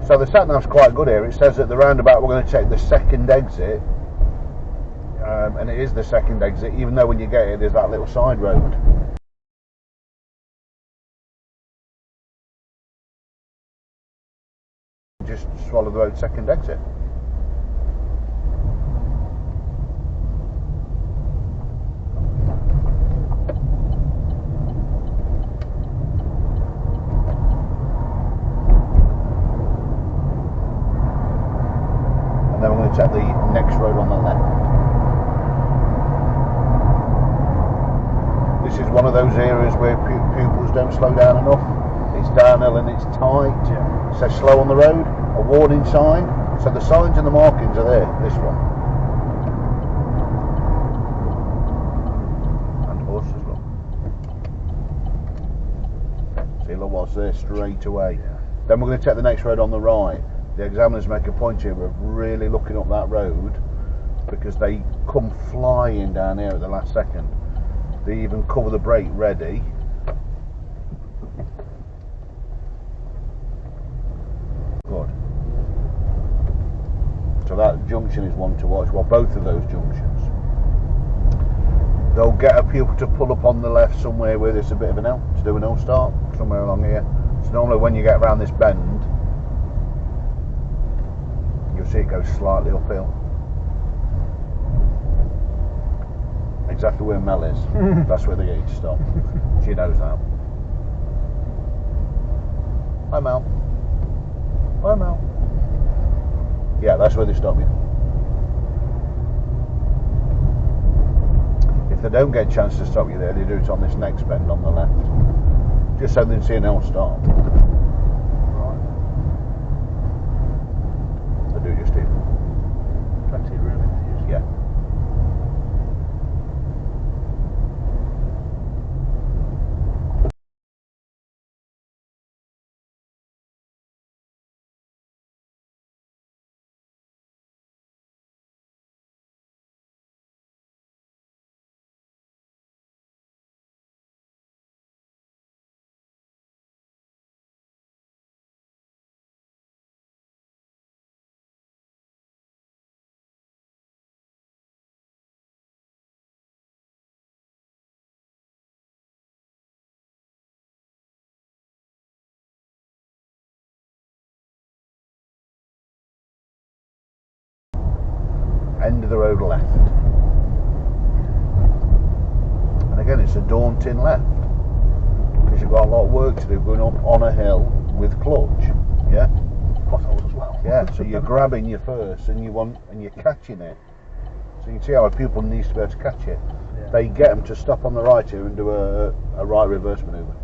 So the sat nav's quite good here. It says at the roundabout we're going to take the second exit, and it is the second exit, even though when you get here there's that little side road. Just follow the road second exit. And then we're going to take the next road on the left. This is one of those areas where pupils don't slow down enough. It's downhill and it's tight. Yeah. It says slow on the road, a warning sign. So the signs and the markings are there, this one. And horse as well. See, look what's there straight away. Yeah. Then we're going to take the next road on the right. The examiners make a point here of really looking up that road, because they come flying down here at the last second. They even cover the brake ready. Good. So that junction is one to watch. Well, both of those junctions. They'll get a pupil to pull up on the left somewhere where there's a bit of an L, to do an L start, somewhere along here. So normally when you get around this bend, you'll see it goes slightly uphill. Exactly where Mel is. That's where they get you to stop. She knows that. Hi Mel. Hi Mel. Yeah, that's where they stop you. If they don't get a chance to stop you there, they do it on this next bend on the left. Just so they can see an L start. They do just here. Plenty of room in there. Yeah. End of the road left. And again, it's a daunting left, because you've got a lot of work to do going up on a hill with clutch. Yeah. Potholes as well. Yeah. So you're grabbing your first, and you're catching it. So you can see how a pupil needs to be able to catch it. Yeah. They get them to stop on the right here and do a right reverse manoeuvre.